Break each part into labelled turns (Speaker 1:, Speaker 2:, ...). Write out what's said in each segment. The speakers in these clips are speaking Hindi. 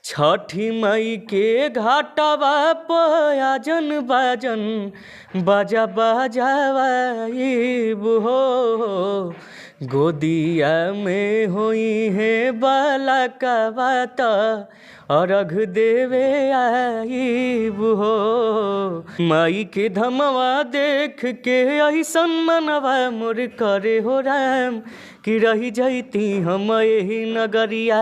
Speaker 1: छठी मई के घाटवा पयाजन बाजन बाजा बाजावाइब हो। गोदिया में होई है बाला का बात अर्घ देवे आइब हो। माई के धमवा देख के ऐसन मनवा मोर करे हो राम कि रही जैती हम यही नगरिया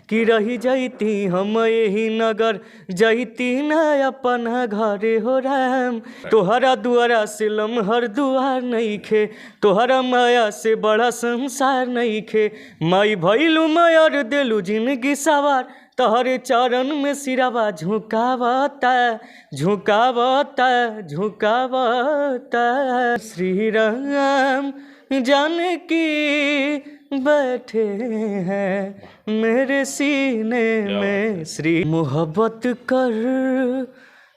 Speaker 1: कि रही जैती हम यही नगर जैती न अपन घरे हो राम। तोहरा दुआरा से लम्हर दुआर नहीं खे, तोहरा माया से बड़ा संसार नहीं खे। माई भैलू मयर देलू जिंदगी सवार, तोहरे चरण में सिरवा झुकावता झुकावता झुकावता। श्री राम जानकी बैठे हैं मेरे सीने में। श्री मोहब्बत कर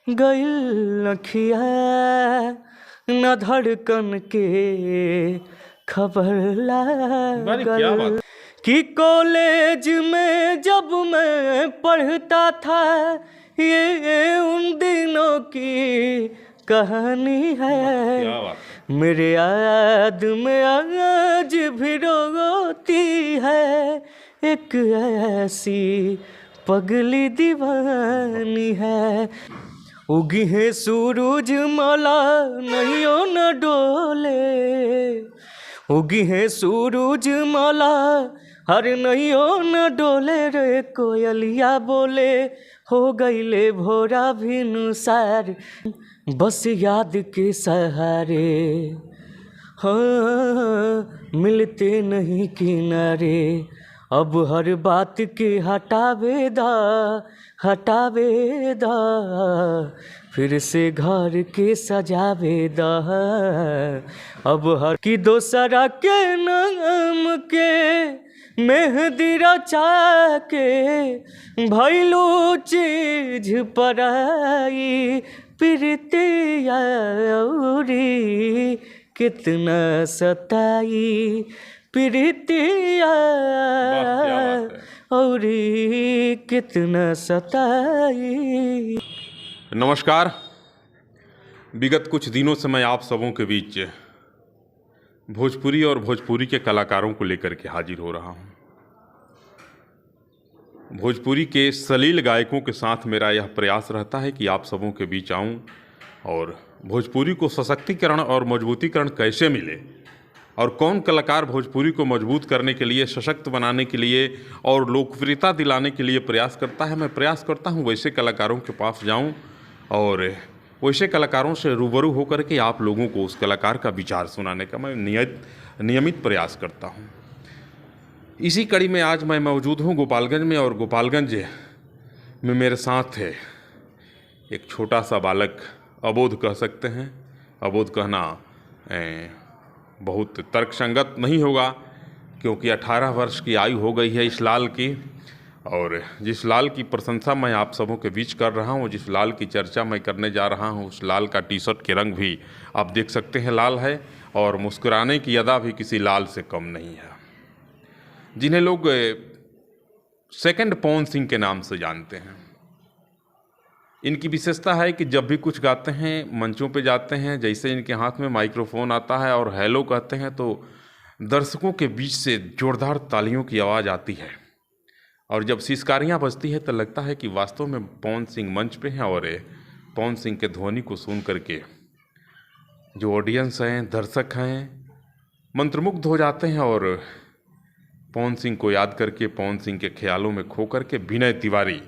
Speaker 1: गइल अखिया न धड़कन के खबर लागल कि कॉलेज में जब मैं पढ़ता था ये उन दिनों की कहानी है। मेरे याद में आज भी रोती है एक ऐसी पगली दीवानी है। उगी है सूरज मला नैयो न डोले, उगी है सूरज मला हर नैयो न डोले रे। कोयलिया बोले हो गईले भोरा भी नुसार, बस याद के सहारे हाँ मिलते नहीं किनारे। अब हर बात के हटावे दा फिर से घर के सजावे दा। अब हर की दोसरा के नाम के मेहंदी रचा के भैलू चीज पराई। प्रीतिया औरी कितना सताई, प्रीतिया औरी कितना सताई।
Speaker 2: नमस्कार। विगत कुछ दिनों से मैं आप सबों के बीच भोजपुरी और भोजपुरी के कलाकारों को लेकर के हाजिर हो रहा हूँ। भोजपुरी के सलील गायकों के साथ मेरा यह प्रयास रहता है कि आप सबों के बीच आऊं और भोजपुरी को सशक्तिकरण और मजबूतीकरण कैसे मिले और कौन कलाकार भोजपुरी को मजबूत करने के लिए, सशक्त बनाने के लिए और लोकप्रियता दिलाने के लिए प्रयास करता है। मैं प्रयास करता हूं वैसे कलाकारों के पास जाऊं और वैसे कलाकारों से रूबरू होकर के आप लोगों को उस कलाकार का विचार सुनाने का मैं नियमित प्रयास करता हूं। इसी कड़ी में आज मैं मौजूद हूं गोपालगंज में और गोपालगंज में मेरे साथ है एक छोटा सा बालक, अबोध कह सकते हैं। अबोध कहना बहुत तर्कसंगत नहीं होगा क्योंकि 18 वर्ष की आयु हो गई है इस लाल की, और जिस लाल की प्रशंसा मैं आप सबों के बीच कर रहा हूं, जिस लाल की चर्चा मैं करने जा रहा हूं, उस लाल का टी शर्ट के रंग भी आप देख सकते हैं लाल है और मुस्कुराने की अदा भी किसी लाल से कम नहीं है। जिन्हें लोग सेकंड पवन सिंह के नाम से जानते हैं। इनकी विशेषता है कि जब भी कुछ गाते हैं, मंचों पे जाते हैं, जैसे इनके हाथ में माइक्रोफोन आता है और हेलो कहते हैं तो दर्शकों के बीच से जोरदार तालियों की आवाज़ आती है और जब सिसकारियाँ बजती है तो लगता है कि वास्तव में पवन सिंह मंच पे हैं और पवन सिंह के ध्वनि को सुन करके जो ऑडियंस हैं, दर्शक हैं, मंत्रमुग्ध हो जाते हैं और पवन सिंह को याद करके, पवन सिंह के ख्यालों में खो करके विनय तिवारी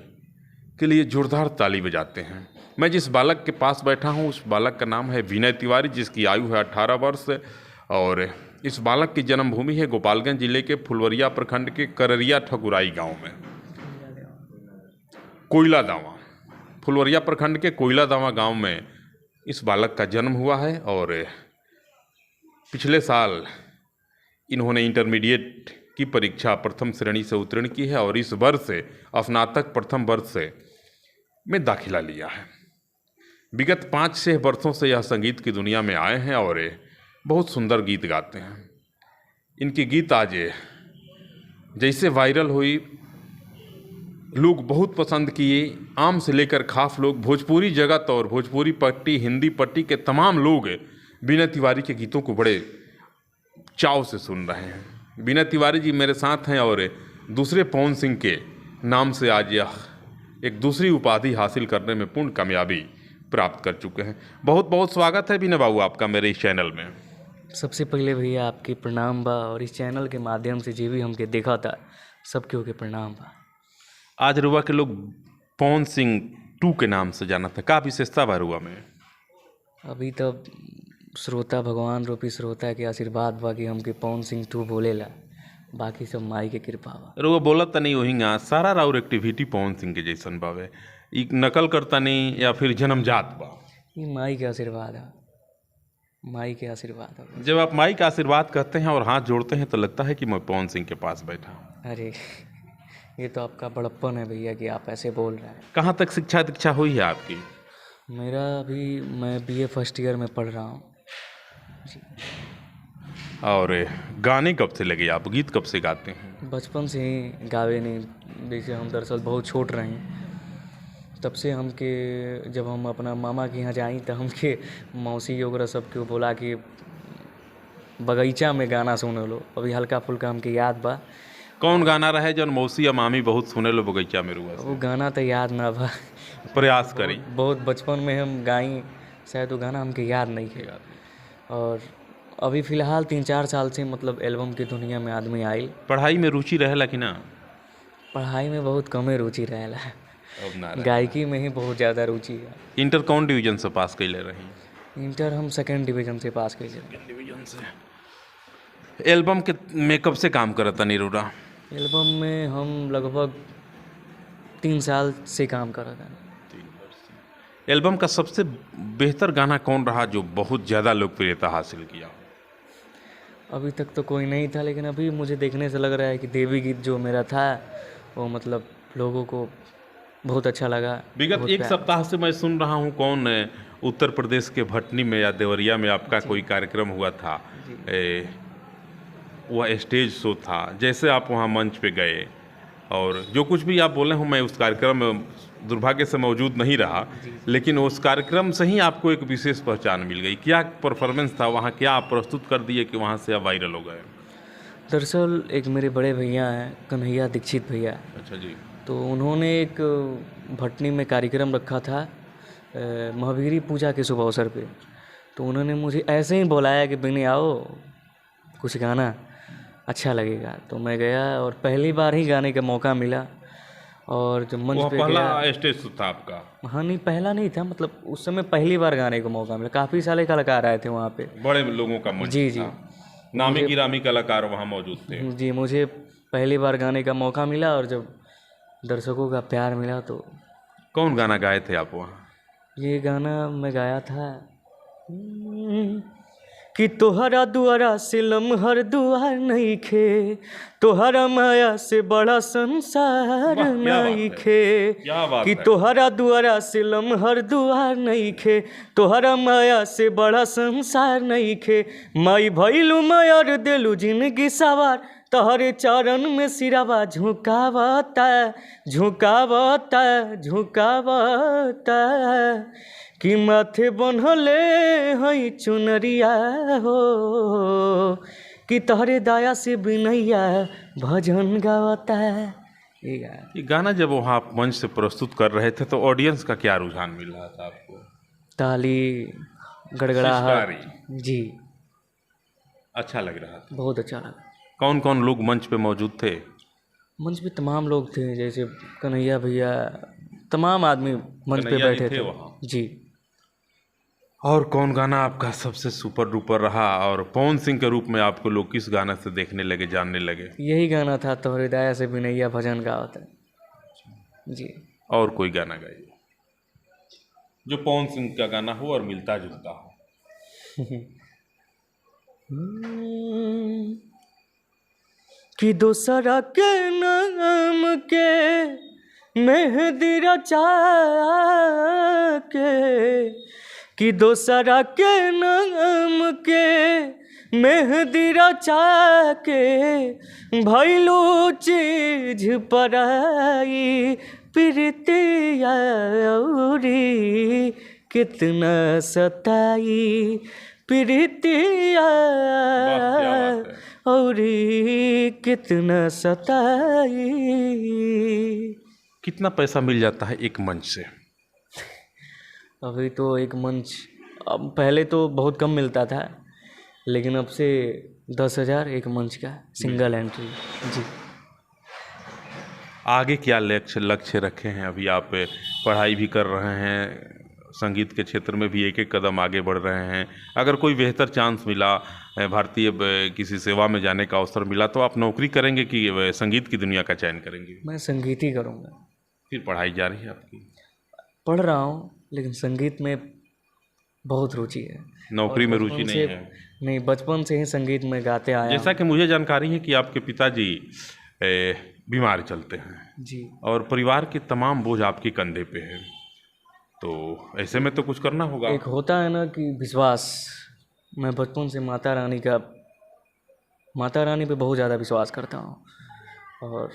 Speaker 2: के लिए जोरदार ताली बजाते हैं। मैं जिस बालक के पास बैठा हूँ उस बालक का नाम है विनय तिवारी, जिसकी आयु है 18 वर्ष और इस बालक की जन्मभूमि है गोपालगंज जिले के फुलवरिया प्रखंड के कररिया ठकुराई गांव में, कोयला दावा। फुलवरिया प्रखंड के कोयला दावा गांव में इस बालक का जन्म हुआ है और पिछले साल इन्होंने इंटरमीडिएट की परीक्षा प्रथम श्रेणी से उत्तीर्ण की है और इस वर्ष से स्नातक प्रथम वर्ष से में दाखिला लिया है। विगत 5-6 वर्षों से यह संगीत की दुनिया में आए हैं और बहुत सुंदर गीत गाते हैं। इनकी गीत आज जैसे वायरल हुई लोग बहुत पसंद किए। आम से लेकर खास लोग, भोजपुरी जगत और भोजपुरी पट्टी, हिंदी पट्टी के तमाम लोग बीना तिवारी के गीतों को बड़े चाव से सुन रहे हैं। बीना तिवारी जी मेरे साथ हैं और दूसरे पवन सिंह के नाम से आज यह एक दूसरी उपाधि हासिल करने में पूर्ण कामयाबी प्राप्त कर चुके हैं। बहुत बहुत स्वागत है बीना बाबू आपका मेरे इस चैनल में।
Speaker 1: सबसे पहले भैया आपके प्रणाम बा, और इस चैनल के माध्यम से जे भी हमके देखा था सबके ओके प्रणाम बा।
Speaker 2: आज रुआ के लोग पवन सिंह 2 के नाम से जाना था, का विशेषता बा रुआ में?
Speaker 1: अभी तब श्रोता भगवान रूपी श्रोता के आशीर्वाद बा कि हमके पवन सिंह 2 बोलेला, बाकी सब माई के कृपा बा।
Speaker 2: रुआ बोलत तनी वहींगा सारा राउर एक्टिविटी पवन सिंह के जैसन बावे, ई नकल करता नहीं या फिर जन्मजात बा?
Speaker 1: ये माई के आशीर्वाद है, माई के आशीर्वाद है।
Speaker 2: जब आप माई का आशीर्वाद कहते हैं और हाथ जोड़ते हैं तो लगता है कि मैं पवन सिंह के पास बैठा हूँ।
Speaker 1: अरे ये तो आपका बड़प्पन है भैया कि आप ऐसे बोल रहे हैं।
Speaker 2: कहाँ तक शिक्षा दीक्षा हुई है आपकी?
Speaker 1: मेरा अभी मैं बीए फर्स्ट ईयर में पढ़ रहा हूँ जी।
Speaker 2: और गाने कब से लगे आप, गीत कब से गाते हैं?
Speaker 1: बचपन से ही गावे नहीं, जैसे हम दरअसल बहुत छोट रहे हैं तब से हमके, जब हम अपना मामा के यहाँ जाई तो हमके मौसी वगैरह सबके बोला कि बगीचा में गाना सुन लो। अभी हल्का फुल्का हमके याद बा।
Speaker 2: कौन गाना रहे जौन मौसी या मामी बहुत सुने लो बगीचा में रुआ से?
Speaker 1: वो गाना तो याद ना बा,
Speaker 2: प्रयास करी।
Speaker 1: बहुत बचपन में हम गाई, शायद वो गाना हमके याद नहीं है। और अभी फ़िलहाल 3-4 साल से मतलब एल्बम की दुनिया में आदमी आइल।
Speaker 2: पढ़ाई में रुचि रहेला कि ना?
Speaker 1: पढ़ाई में बहुत कमे रुचि रहेला,
Speaker 2: अब ना
Speaker 1: गायकी में ही बहुत ज़्यादा रुचि है।
Speaker 2: इंटर कौन डिवीजन से पास कैले रही?
Speaker 1: इंटर हम 2nd डिवीजन से पास कैले।
Speaker 2: डिवीजन से। एल्बम के में कब से काम करता निरूरा?
Speaker 1: एल्बम में हम लगभग 3 साल से काम कर रहे हैं।
Speaker 2: एल्बम का सबसे बेहतर गाना कौन रहा जो बहुत ज़्यादा लोकप्रियता हासिल किया?
Speaker 1: अभी तक तो कोई नहीं था, लेकिन अभी मुझे देखने से लग रहा है कि देवी गीत जो मेरा था वो मतलब लोगों को बहुत अच्छा लगा।
Speaker 2: विगत 1 सप्ताह से मैं सुन रहा हूँ कौन उत्तर प्रदेश के भटनी में या देवरिया में आपका कोई कार्यक्रम हुआ था, वह स्टेज शो था, जैसे आप वहाँ मंच पे गए और जो कुछ भी आप बोले हूँ, मैं उस कार्यक्रम में दुर्भाग्य से मौजूद नहीं रहा, लेकिन उस कार्यक्रम से ही आपको एक विशेष पहचान मिल गई। क्या परफॉर्मेंस था वहाँ, क्या आप प्रस्तुत कर दिए कि वहाँ से आप वायरल हो गए?
Speaker 1: दरअसल एक मेरे बड़े भैया हैं, कन्हैया दीक्षित भैया।
Speaker 2: अच्छा जी।
Speaker 1: तो उन्होंने एक भटनी में कार्यक्रम रखा था महावीरी पूजा के शुभ अवसर पे। तो उन्होंने मुझे ऐसे ही बुलाया कि बिनी आओ कुछ गाना, अच्छा लगेगा। तो मैं गया और पहली बार ही गाने का मौका मिला। और जब मंच पे
Speaker 2: पहला स्टेज शो था आपका?
Speaker 1: हाँ नहीं, पहला नहीं था, मतलब उस समय पहली बार गाने का मौका मिला। काफ़ी सारे कलाकार आए थे वहाँ पे,
Speaker 2: बड़े लोगों का मंच
Speaker 1: जी जी,
Speaker 2: नामी गिरामी कलाकार वहाँ मौजूद थे।
Speaker 1: जी मुझे पहली बार गाने का मौका मिला और जब दर्शकों का प्यार मिला तो।
Speaker 2: कौन गाना गाए थे आप वहाँ?
Speaker 1: ये गाना मैं गाया था कि तोहरा दुआरा से लम्हर दुआर नहीं खे, तोहरा माया से बड़ा संसार नहीं खे, कि तोहरा दुआरा से लम्हर दुआर नहीं खे, तोहरा माया से बड़ा संसार नहीं खे, माई भइलू मायर देलू जिंदगी सवार, तोहरे चरण में सिरावा झुकावता झुकावता झुकावता, कि माथे बन्हले हई चुनरिया हो, कि तोहरे दया से बिनैया भजन गावता है।
Speaker 2: ये गाना जब वहाँ आप मंच से प्रस्तुत कर रहे थे तो ऑडियंस का क्या रुझान मिल रहा था आपको?
Speaker 1: ताली, गड़गड़ाहट, जी
Speaker 2: अच्छा लग रहा था?
Speaker 1: बहुत अच्छा लगा।
Speaker 2: कौन कौन लोग मंच पे मौजूद थे?
Speaker 1: मंच पे तमाम लोग थे, जैसे कन्हैया भैया, तमाम आदमी मंच पे बैठे थे
Speaker 2: वहाँ
Speaker 1: जी।
Speaker 2: और कौन गाना आपका सबसे सुपर डुपर रहा और पवन सिंह के रूप में आपको लोग किस गाना से देखने लगे, जानने लगे?
Speaker 1: यही गाना था, तोहरे दया से बिनैया भजन गावता जी।
Speaker 2: और कोई गाना गाइए जो पवन सिंह का गाना हो और मिलता जुलता हो।
Speaker 1: कि दोसरा के नाम के मेहंदी रचा के, कि दोसरा के नाम के मेहंदी रचा के भैलू चीज पराई प्रीतिया औरी कितना सताई प्रीतिया
Speaker 2: वाह, क्या बात है।
Speaker 1: औरी कितना सताई।
Speaker 2: कितना पैसा मिल जाता है एक मंच से?
Speaker 1: अभी तो एक मंच, अब पहले तो बहुत कम मिलता था, लेकिन अब से 10,000 एक मंच का सिंगल एंट्री। जी।
Speaker 2: आगे क्या लक्ष्य रखे हैं? अभी आप पढ़ाई भी कर रहे हैं, संगीत के क्षेत्र में भी एक एक कदम आगे बढ़ रहे हैं। अगर कोई बेहतर चांस मिला, भारतीय किसी सेवा में जाने का अवसर मिला, तो आप नौकरी करेंगे कि संगीत की दुनिया का चयन करेंगे?
Speaker 1: मैं संगीत ही करूँगा।
Speaker 2: फिर पढ़ाई जारी है आपकी?
Speaker 1: पढ़ रहा हूँ, लेकिन संगीत में बहुत रुचि है।
Speaker 2: नौकरी में रुचि नहीं है?
Speaker 1: नहीं, बचपन से ही संगीत में गाते आया
Speaker 2: जैसा कि मुझे जानकारी है कि आपके पिताजी बीमार चलते हैं
Speaker 1: जी,
Speaker 2: और परिवार के तमाम बोझ आपके कंधे पे है, तो ऐसे में तो कुछ करना होगा।
Speaker 1: एक होता है ना कि विश्वास, मैं बचपन से माता रानी पे बहुत ज़्यादा विश्वास करता हूँ और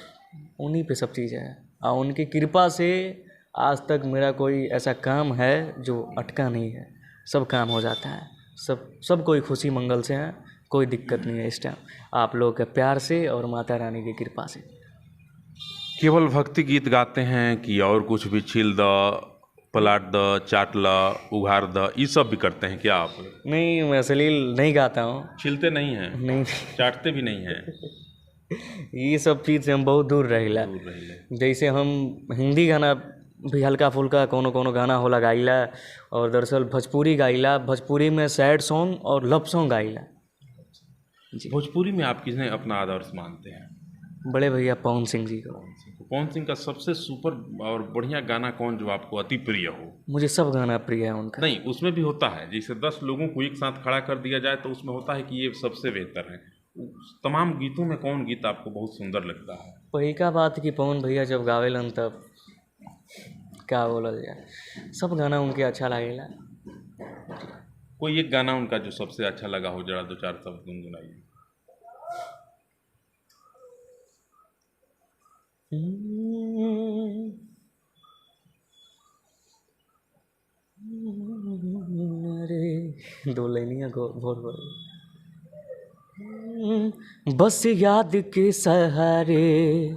Speaker 1: उन्हीं पे सब चीज़ है, और उनकी कृपा से आज तक मेरा कोई ऐसा काम है जो अटका नहीं है। सब काम हो जाता है, सब कोई खुशी मंगल से है, कोई दिक्कत नहीं है इस टाइम, आप लोगों के प्यार से और माता रानी की कृपा से।
Speaker 2: केवल भक्ति गीत गाते हैं कि और कुछ भी? छील द, पलाट द, चाट ला, उघार द, ये सब भी करते हैं क्या आप?
Speaker 1: नहीं, मैं अश्लील नहीं गाता हूँ।
Speaker 2: छीलते नहीं हैं?
Speaker 1: नहीं,
Speaker 2: चाटते भी नहीं हैं?
Speaker 1: ये सब चीज़ से हम बहुत दूर रहिला। जैसे हम हिंदी गाना भी हल्का फुल्का कोनो गाना होला गाइला, और दरअसल भोजपुरी गाइला। भोजपुरी में सैड सॉन्ग और लव सॉन्ग गाइला।
Speaker 2: भोजपुरी में आप किसने अपना आदर्श मानते हैं?
Speaker 1: बड़े भैया पवन सिंह जी को।
Speaker 2: पवन सिंह का सबसे सुपर और बढ़िया गाना कौन जो आपको अति प्रिय हो?
Speaker 1: मुझे सब गाना प्रिय है उनका।
Speaker 2: नहीं, उसमें भी होता है, जैसे 10 लोगों को एक साथ खड़ा कर दिया जाए तो उसमें होता है कि ये सबसे बेहतर है। तमाम गीतों में कौन गीत आपको बहुत सुंदर लगता है?
Speaker 1: पहिका बात कि पवन भैया जब गावेलन तब क्या बोलल जाए, सब गाना उनके अच्छा लगेला।
Speaker 2: कोई एक गाना उनका जो सबसे अच्छा लगा हो, जरा 2-4 शब्द गुनगुनाइए।
Speaker 1: अरे दो लाइनियाँ भोर बस याद के सहारे,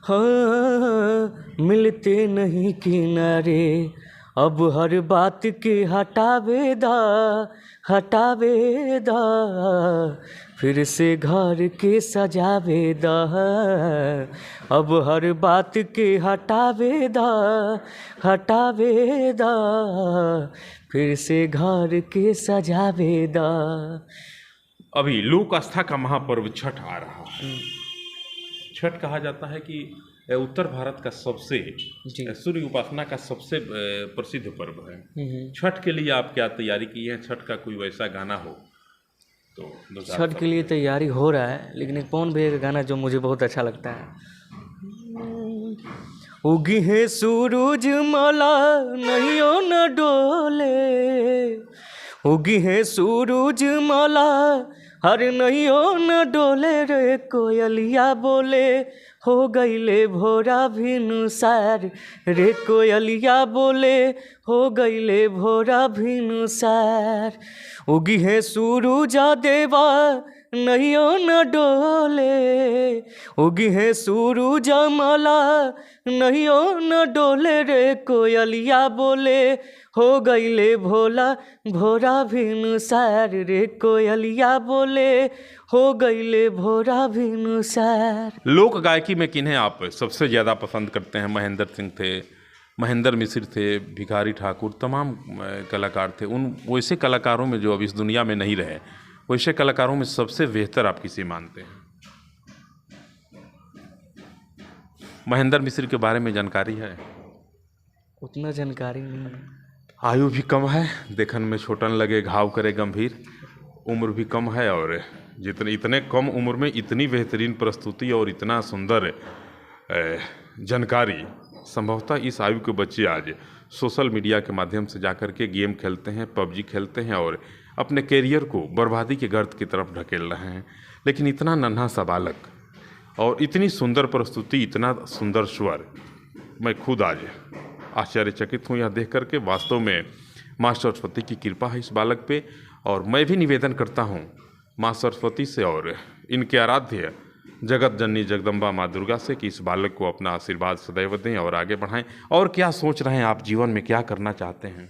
Speaker 1: हाँ मिलते नहीं किनारे, अब हर बात के हटावे दा, फिर से घर के सजावे दा, अब हर बात के हटावे दा, फिर से घर के सजावे दा।
Speaker 2: अभी लोक आस्था का महापर्व छठ आ रहा है। छठ कहा जाता है कि उत्तर भारत का सबसे सूर्य उपासना का सबसे प्रसिद्ध पर्व है। छठ के लिए आप क्या तैयारी की है? छठ का कोई वैसा गाना हो तो?
Speaker 1: छठ के लिए तैयारी हो रहा है, लेकिन एक पवन भैया का गाना जो मुझे बहुत अच्छा लगता है, उगी है सूरज मला नहियो न डोले, उगी है सूरज मला हर नहियो न डोले, रे कोयलिया बोले हो गईले भोरा भिनुसार, रे कोयलिया बोले हो गईले भोरा भिनुसार, उगी है सूरज देवा नहियो न डोले, उगी है सूरज मला नहियो न डोले, रे कोयलिया बोले हो गईले भोरा भिनुसार, रे कोयलिया बोले हो गईले भोरा भिनुसार।
Speaker 2: लोक गायकी में किन्हें आप सबसे ज़्यादा पसंद करते हैं? महेंद्र सिंह थे, महेंद्र मिश्र थे, भिखारी ठाकुर, तमाम कलाकार थे। उन वैसे कलाकारों में जो अब इस दुनिया में नहीं रहे, वैसे कलाकारों में सबसे बेहतर आप किसे मानते हैं? महेंद्र मिश्र के बारे में जानकारी है?
Speaker 1: उतना जानकारी नहीं है।
Speaker 2: आयु भी कम है, देखने में छोटन लगे घाव करे गंभीर, उम्र भी कम है, और इतने कम उम्र में इतनी बेहतरीन प्रस्तुति और इतना सुंदर जानकारी, संभवतः इस आयु के बच्चे आज सोशल मीडिया के माध्यम से जाकर के गेम खेलते हैं, पबजी खेलते हैं और अपने कैरियर को बर्बादी के गर्त की तरफ ढकेल रहे हैं। लेकिन इतना नन्हा सा बालक और इतनी सुंदर प्रस्तुति, इतना सुंदर स्वर, मैं खुद आज आश्चर्यचकित हूँ यह देख करके। वास्तव में माँ सरस्वती की कृपा है इस बालक पे, और मैं भी निवेदन करता हूँ माँ सरस्वती से और इनके आराध्य जगत जननी जगदम्बा माँ दुर्गा से कि इस बालक को अपना आशीर्वाद सदैव दें और आगे बढ़ाएं। और क्या सोच रहे हैं आप जीवन में, क्या करना चाहते हैं?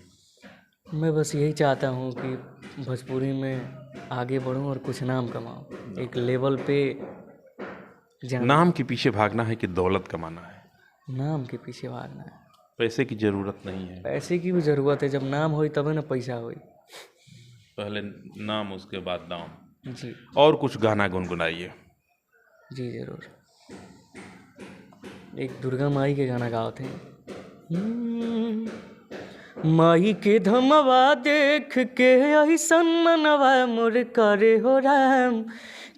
Speaker 1: मैं बस यही चाहता हूँ कि भोजपुरी में आगे बढ़ूँ और कुछ नाम कमाऊँ, एक लेवल पे जाऊँ।
Speaker 2: नाम के पीछे भागना है कि दौलत कमाना है?
Speaker 1: नाम के पीछे भागना है।
Speaker 2: पैसे की ज़रूरत नहीं है।
Speaker 1: पैसे की भी ज़रूरत है, जब नाम होई तभी ना पैसा होई।
Speaker 2: पहले नाम, उसके बाद दाम।
Speaker 1: जी
Speaker 2: और कुछ गाना गुनगुनाइए।
Speaker 1: जी ज़रूर। एक दुर्गा माई के गाना गाओ थे। माई के धमवा देख के ऐसन मनवा मोर करे हो राम,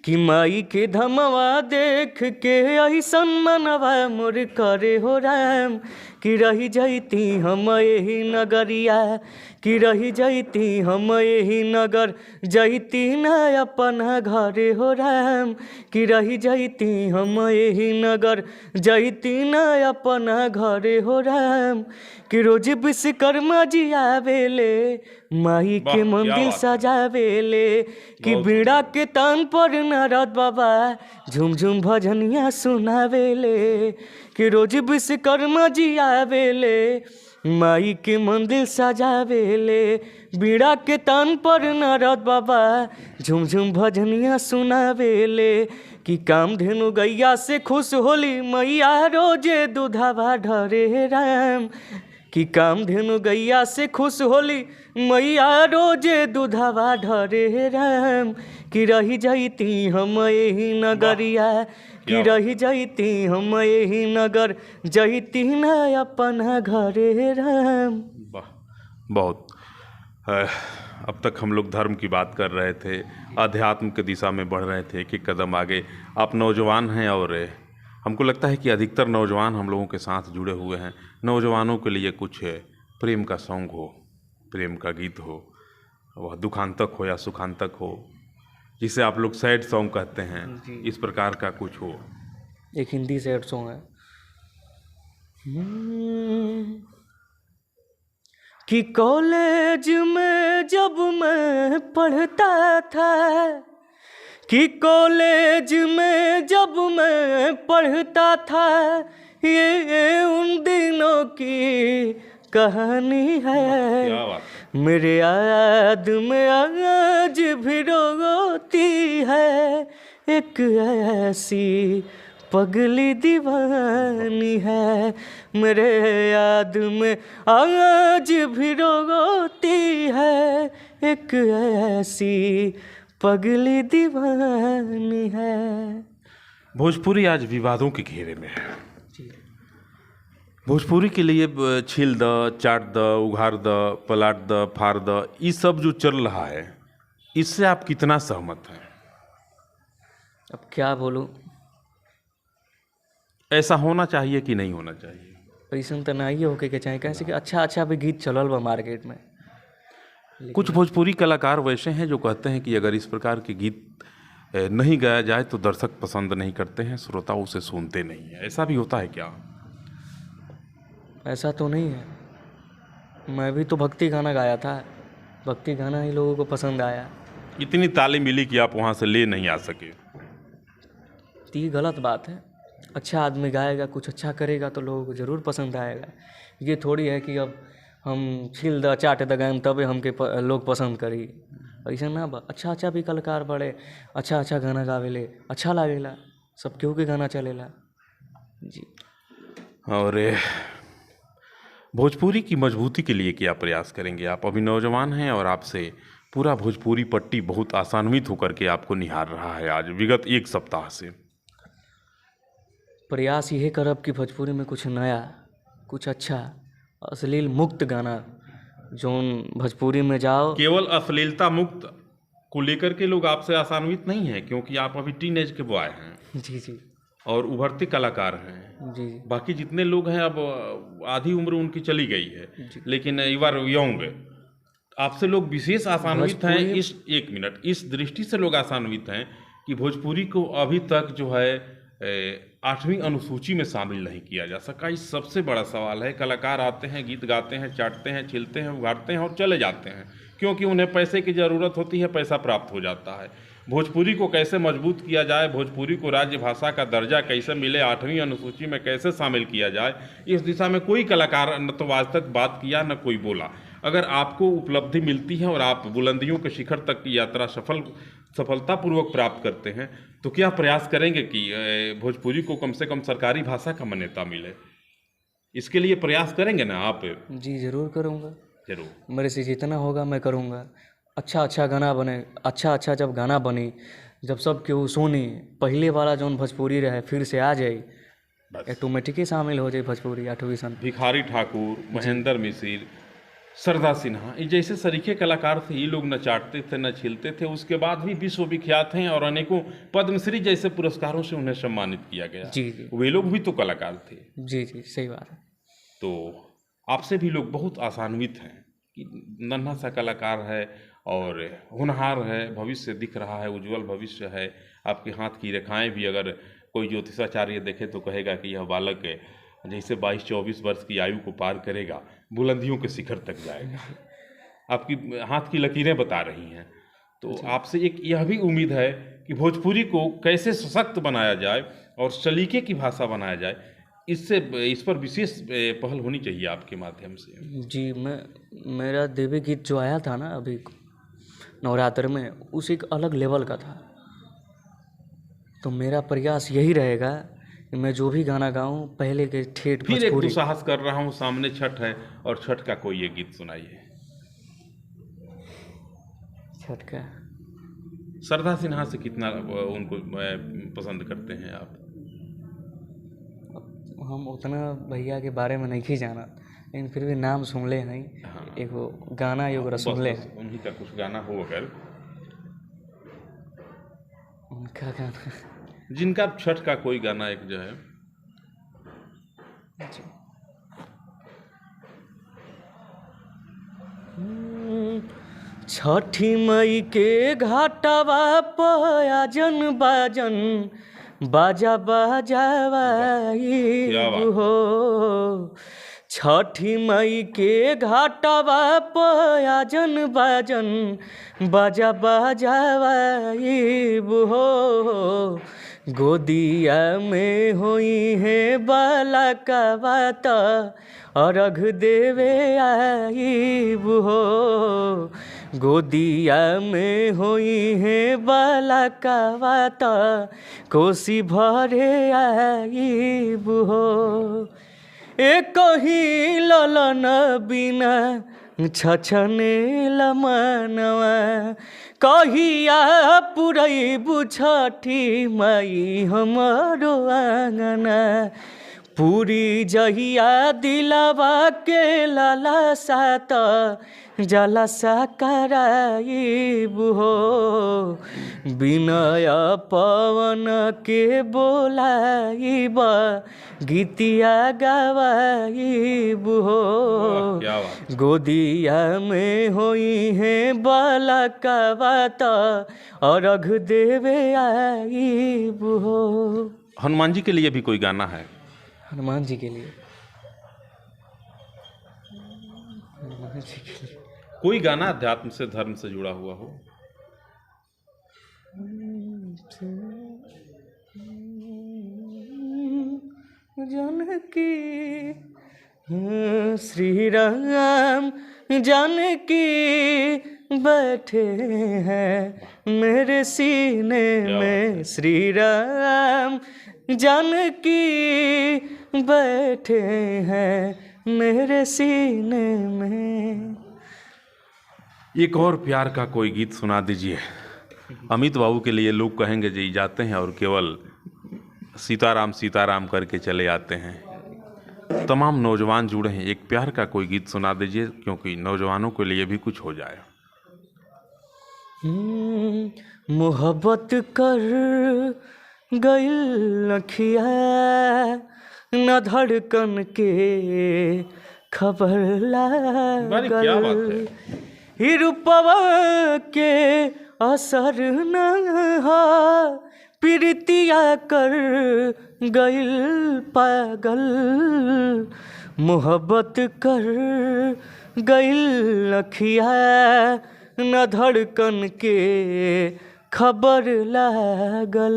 Speaker 1: कि माई के धमवा देख के ऐसन मनवा मोर करे हो राम, कि रही जैती हम यही नगरिया, कि रही जैती हम यही नगर, जैती न अपना घरे हो राम, कि रही जैती हम यही नगर, जैती न अपना घरे हो राम, कि रोज विश्वकर्मा जी आवेले, माई के मंदिर सजावेले, कि बीड़ा के तान पर नारद बाबा झुम झुम भजनिया सुनावेले, कि रोज विश्वकर्मा जी आवेले, माई के मंदिर सजावेले, बीड़ा के तान पर नारद बाबा झुम झुम भजनिया सुनावेले, कि कामधेनु गैया से खुश होली मैया रोजे दूधावा ढरे राम, कि कामधेनु गैया से खुश होली मैया रोजे दूधावा ढरे राम, कि रही जैती हम यही नगरिया, कि रही जैती हम यही नगर, जैती न अपना घरे राम।
Speaker 2: वाह, बहुत। अब तक हम लोग धर्म की बात कर रहे थे, अध्यात्म की दिशा में बढ़ रहे थे, एक कदम आगे। आप नौजवान हैं और हमको लगता है कि अधिकतर नौजवान हम लोगों के साथ जुड़े हुए हैं। नौजवानों के लिए कुछ प्रेम का सॉन्ग हो, प्रेम का गीत हो, वह दुखांतक हो या सुखांतक हो, जिसे आप लोग सैड सॉन्ग कहते हैं, इस प्रकार का कुछ हो।
Speaker 1: एक हिंदी सैड सॉन्ग है। कि कॉलेज में जब मैं पढ़ता था, कि कॉलेज में जब मैं पढ़ता था, ये उन दिनों की कहानी है, मेरे याद में आज भी रोती है, एक ऐसी पगली दीवानी है, मेरे याद में आज भी रोती है, एक ऐसी पगली दीवानी है।
Speaker 2: भोजपुरी आज विवादों के घेरे में है। भोजपुरी के लिए छील द, चाट द, उघार द, पलाट द, फाड़ द, ये सब जो चल रहा है, इससे आप कितना सहमत हैं?
Speaker 1: अब क्या बोलूं,
Speaker 2: ऐसा होना चाहिए कि नहीं होना चाहिए?
Speaker 1: ऐसा तो नहीं होके के चाहे, कैसे कि अच्छा भी गीत चलल बा मार्केट में।
Speaker 2: कुछ भोजपुरी कलाकार वैसे हैं जो कहते हैं कि अगर इस प्रकार के गीत नहीं गाया जाए तो दर्शक पसंद नहीं करते हैं, श्रोता उसे सुनते नहीं है। ऐसा भी होता है क्या?
Speaker 1: ऐसा तो नहीं है, मैं भी तो भक्ति गाना गाया था, भक्ति गाना ही लोगों को पसंद आया।
Speaker 2: इतनी ताली मिली कि आप वहाँ से ले नहीं आ सके,
Speaker 1: तो ये गलत बात है। अच्छा आदमी गाएगा, कुछ अच्छा करेगा तो लोगों को ज़रूर पसंद आएगा। ये थोड़ी है कि अब हम छील द चाट द गायम तबे हमके लोग पसंद करी, ऐसा ना बा। अच्छा भी कलाकार बड़े अच्छा गाना गावेले, अच्छा लागेला, सब केहू के गाना चलेला जी।
Speaker 2: और भोजपुरी की मजबूती के लिए क्या प्रयास करेंगे आप? अभी नौजवान हैं और आपसे पूरा भोजपुरी पट्टी बहुत आसान्वित होकर के आपको निहार रहा है आज विगत एक सप्ताह से।
Speaker 1: प्रयास यही करब कि भोजपुरी में कुछ नया, कुछ अच्छा अश्लील मुक्त गाना जोन भोजपुरी में जाओ।
Speaker 2: केवल अश्लीलता मुक्त को लेकर के लोग आपसे आसान्वित नहीं है, क्योंकि आप अभी टीनेज के बॉय हैं
Speaker 1: जी
Speaker 2: और उभरते कलाकार हैं
Speaker 1: जी।
Speaker 2: बाकी जितने लोग हैं अब आधी उम्र उनकी चली गई है, लेकिन यू आर यंग, आपसे लोग विशेष आशान्वित हैं
Speaker 1: भोजपुरी-
Speaker 2: इस, एक मिनट, इस दृष्टि से लोग आशान्वित हैं कि भोजपुरी को अभी तक जो है 8वीं अनुसूची में शामिल नहीं किया जा सका। इस सबसे बड़ा सवाल है। कलाकार आते हैं, गीत गाते हैं, चाटते हैं, छिलते हैं, उगाड़ते हैं और चले जाते हैं, क्योंकि उन्हें पैसे की ज़रूरत होती है, पैसा प्राप्त हो जाता है। भोजपुरी को कैसे मजबूत किया जाए, भोजपुरी को राज्य भाषा का दर्जा कैसे मिले, 8वीं अनुसूची में कैसे शामिल किया जाए, इस दिशा में कोई कलाकार न तो आज तक बात किया न कोई बोला। अगर आपको उपलब्धि मिलती है और आप बुलंदियों के शिखर तक की यात्रा सफलतापूर्वक प्राप्त करते हैं, तो क्या प्रयास करेंगे कि भोजपुरी को कम से कम सरकारी भाषा का मान्यता मिले? इसके लिए प्रयास करेंगे ना आप?
Speaker 1: जी ज़रूर करूँगा,
Speaker 2: जरूर।
Speaker 1: मेरे से जितना होगा मैं करूँगा। अच्छा गाना बने, अच्छा जब गाना बनी, जब सब केहू सुनी, पहले वाला जौन भोजपुरी रहे फिर से आ जाए,
Speaker 2: बस
Speaker 1: ऑटोमेटिक ही शामिल हो जाए भोजपुरी 8वीं सन।
Speaker 2: भिखारी ठाकुर, महेंद्र मिसिर, सरदा सिन्हा, ये जैसे सरीखे कलाकार थे, ये लोग न चाटते थे न छिलते थे, उसके बाद भी विश्वविख्यात हैं और अनेकों पद्मश्री जैसे पुरस्कारों से उन्हें सम्मानित किया गया।
Speaker 1: जी जी
Speaker 2: वे लोग भी तो कलाकार थे।
Speaker 1: जी जी सही बात है।
Speaker 2: तो आपसे भी लोग बहुत आशान्वित हैं कि नन्हा सा कलाकार है और होनहार है, भविष्य दिख रहा है, उज्जवल भविष्य है। आपके हाथ की रेखाएं भी अगर कोई ज्योतिषाचार्य देखे तो कहेगा कि यह बालक जैसे 22-24 वर्ष की आयु को पार करेगा, बुलंदियों के शिखर तक जाएगा। आपकी हाथ की लकीरें बता रही हैं। तो आपसे एक यह भी उम्मीद है कि भोजपुरी को कैसे सशक्त बनाया जाए और सलीके की भाषा बनाया जाए, इस पर विशेष पहल होनी चाहिए आपके माध्यम से।
Speaker 1: जी मेरा देवी गीत जो आया था ना अभी नवरात्र में, उस एक अलग लेवल का था। तो मेरा प्रयास यही रहेगा कि मैं जो भी गाना गाऊं पहले के ठेठ
Speaker 2: फिर एक
Speaker 1: भोजपुरी।
Speaker 2: दुस्साहस कर रहा हूँ, सामने छठ है और छठ का कोई एक गीत सुनाइए।
Speaker 1: छठ का
Speaker 2: सरदा सिन्हा से कितना उनको पसंद करते हैं आप?
Speaker 1: हम उतना भैया के बारे में नहीं जाना, लेकिन फिर भी नाम सुन ले हैं।
Speaker 2: हाँ।
Speaker 1: एक वो गाना योगरा सुन ले हैं।
Speaker 2: उन्हीं का कुछ गाना हो अगर,
Speaker 1: उनका गाना
Speaker 2: जिनका छठ का कोई गाना एक जो है।
Speaker 1: जी। छठी मई के घाटवा पयाजन बाजन बाजा बाजावाई
Speaker 2: क्या बात।
Speaker 1: हो। छठी मई के घाटवा पयाजन बाजन बाजा बाजावाई हो। गोदिया में होई है बालकवा त अर्घ देवे आईब हो। गोदिया में होई है बालकवा त कोसी भरे आईब हो। एक ही ललन बिना छछने लमनवा कहिया पुरैबु छठी मई हमरो आंगना। पूरी जहिया दिलवा के लालसा त जलसा कराईब हो। विनय पवन के बोलाईब गीतिया गवाईब हो।
Speaker 2: क्या बात।
Speaker 1: गोदिया में होई है बालकवा त अर्घ देवे आईब हो।
Speaker 2: हनुमान जी के लिए भी कोई गाना है?
Speaker 1: हनुमान जी के लिए, हनुमान जी के लिए
Speaker 2: कोई गाना अध्यात्म से, धर्म से जुड़ा हुआ हो?
Speaker 1: जानकी श्री राम जानकी बैठे हैं मेरे सीने में। श्री राम जानकी बैठे हैं मेरे सीने में।
Speaker 2: एक और प्यार का कोई गीत सुना दीजिए। अमित बाबू के लिए लोग कहेंगे जी जाते हैं और केवल सीताराम सीताराम करके चले आते हैं। तमाम नौजवान जुड़े हैं, एक प्यार का कोई गीत सुना दीजिए, क्योंकि नौजवानों के लिए भी कुछ हो जाए।
Speaker 1: मोहब्बत कर गइल अखिया न धड़कन के खबर
Speaker 2: क्या बात
Speaker 1: लागल।
Speaker 2: है।
Speaker 1: ही रूपवा के असर न हा, प्रीतिया कर गइल पागल, मोहब्बत कर गइल अखिया, न धड़कन के खबर लागल।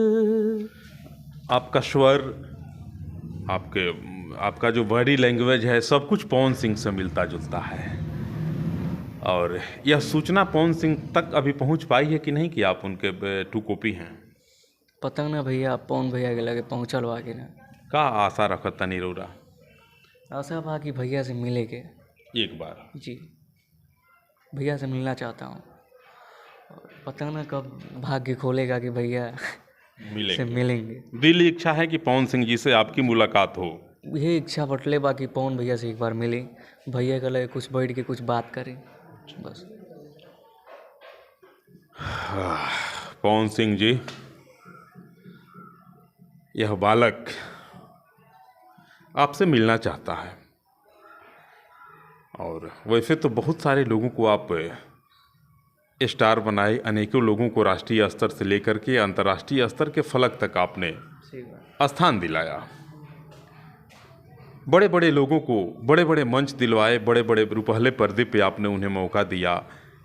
Speaker 2: आपका स्वर, आपका जो बॉडी लैंग्वेज है, सब कुछ पवन सिंह से मिलता जुलता है। और यह सूचना पवन सिंह तक अभी पहुंच पाई है कि नहीं कि आप उनके टू कॉपी हैं?
Speaker 1: पता ना भैया, पवन भैया के लगे पहुँचल बा कि ना।
Speaker 2: का आशा रखत तनी रौरा?
Speaker 1: आशा बा कि भैया से मिले के
Speaker 2: एक बार
Speaker 1: जी, भैया से मिलना चाहता हूँ। पता ना कब भाग्य खोलेगा कि भैया से मिलेंगे।
Speaker 2: दिल इच्छा है कि पवन सिंह जी से आपकी मुलाकात हो।
Speaker 1: ये इच्छा बटले बा कि पवन भैया से एक बार मिले, भैया के लगे कुछ बैठ के कुछ बात करें बस।
Speaker 2: पवन सिंह जी, यह बालक आपसे मिलना चाहता है। और वैसे तो बहुत सारे लोगों को आप स्टार बनाए, अनेकों लोगों को राष्ट्रीय स्तर से लेकर के अंतर्राष्ट्रीय स्तर के फलक तक आपने स्थान दिलाया। बड़े बड़े लोगों को बड़े बड़े मंच दिलवाए, बड़े बड़े रुपहले पर्दे पे आपने उन्हें मौका दिया,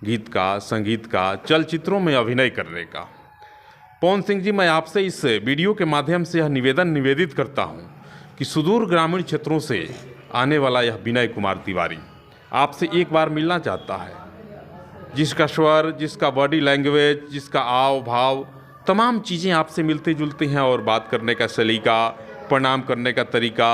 Speaker 2: गीत का, संगीत का, चलचित्रों में अभिनय करने का। पवन सिंह जी, मैं आपसे इस वीडियो के माध्यम से यह निवेदित करता हूं कि सुदूर ग्रामीण क्षेत्रों से आने वाला यह विनय कुमार तिवारी आपसे एक बार मिलना चाहता है। जिसका स्वर, जिसका बॉडी लैंग्वेज, जिसका आव भाव, तमाम चीज़ें आपसे मिलते जुलती हैं। और बात करने का सलीका, प्रणाम करने का तरीका,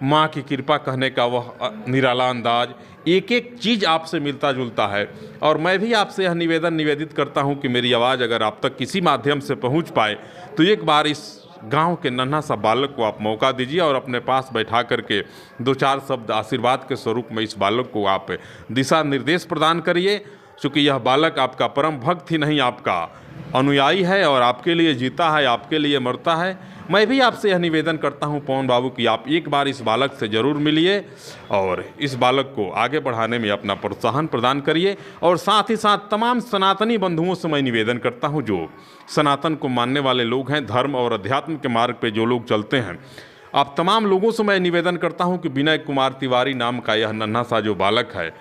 Speaker 2: माँ की कृपा कहने का वह निराला अंदाज, एक एक चीज़ आपसे मिलता जुलता है। और मैं भी आपसे यह निवेदित करता हूँ कि मेरी आवाज़ अगर आप तक किसी माध्यम से पहुँच पाए तो एक बार इस गांव के नन्हा सा बालक को आप मौका दीजिए और अपने पास बैठा करके दो चार शब्द आशीर्वाद के स्वरूप में इस बालक को आप दिशा निर्देश प्रदान करिए। चूँकि यह बालक आपका परम भक्त ही नहीं, आपका अनुयायी है और आपके लिए जीता है, आपके लिए मरता है। मैं भी आपसे यह निवेदन करता हूं पवन बाबू कि आप एक बार इस बालक से ज़रूर मिलिए और इस बालक को आगे बढ़ाने में अपना प्रोत्साहन प्रदान करिए। और साथ ही साथ तमाम सनातनी बंधुओं से मैं निवेदन करता हूं, जो सनातन को मानने वाले लोग हैं, धर्म और अध्यात्म के मार्ग पे जो लोग चलते हैं, आप तमाम लोगों से मैं निवेदन करता हूं कि विनय कुमार तिवारी नाम का यह नन्हा सा जो बालक है,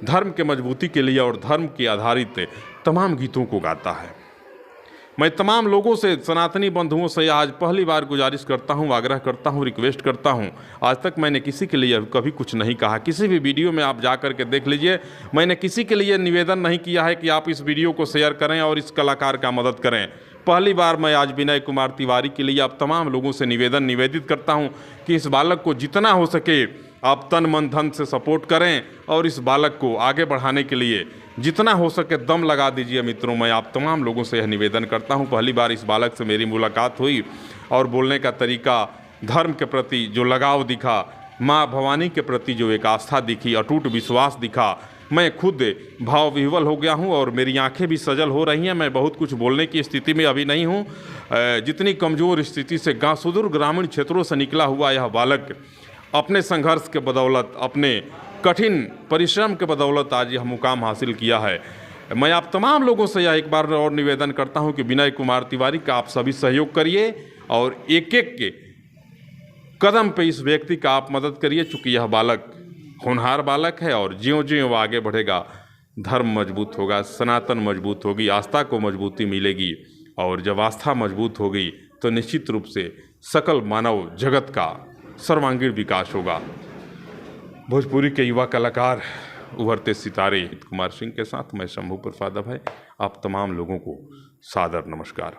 Speaker 2: धर्म के मजबूती के लिए और धर्म के आधारित तमाम गीतों को गाता है। मैं तमाम लोगों से, सनातनी बंधुओं से आज पहली बार गुजारिश करता हूं, आग्रह करता हूं, रिक्वेस्ट करता हूं। आज तक मैंने किसी के लिए कभी कुछ नहीं कहा। किसी भी वीडियो में आप जा कर के देख लीजिए, मैंने किसी के लिए निवेदन नहीं किया है कि आप इस वीडियो को शेयर करें और इस कलाकार का मदद करें। पहली बार मैं आज विनय कुमार तिवारी के लिए आप तमाम लोगों से निवेदित करता हूं कि इस बालक को जितना हो सके आप तन मन धन से सपोर्ट करें और इस बालक को आगे बढ़ाने के लिए जितना हो सके दम लगा दीजिए। मित्रों, मैं आप तमाम लोगों से यह निवेदन करता हूं। पहली बार इस बालक से मेरी मुलाकात हुई और बोलने का तरीका, धर्म के प्रति जो लगाव दिखा, माँ भवानी के प्रति जो एक आस्था दिखी, अटूट विश्वास दिखा, मैं खुद भाव विह्वल हो गया हूं और मेरी आंखें भी सजल हो रही हैं। मैं बहुत कुछ बोलने की स्थिति में अभी नहीं हूं। जितनी कमज़ोर स्थिति से सुदूर ग्रामीण क्षेत्रों से निकला हुआ यह बालक अपने संघर्ष के बदौलत, अपने कठिन परिश्रम के बदौलत आज यह मुकाम हासिल किया है। मैं आप तमाम लोगों से यह एक बार और निवेदन करता हूं कि विनय कुमार तिवारी का आप सभी सहयोग करिए और एक एक के कदम पे इस व्यक्ति का आप मदद करिए। चूँकि यह बालक होनहार बालक है और ज्यों-ज्यों वो आगे बढ़ेगा, धर्म मजबूत होगा, सनातन मजबूत होगी, आस्था को मजबूती मिलेगी। और जब आस्था मजबूत होगी तो निश्चित रूप से सकल मानव जगत का सर्वांगीण विकास होगा। भोजपुरी के युवा कलाकार, उभरते सितारे कुमार सिंह के साथ मैं शंभू प्रसाद भाई, आप तमाम लोगों को सादर नमस्कार।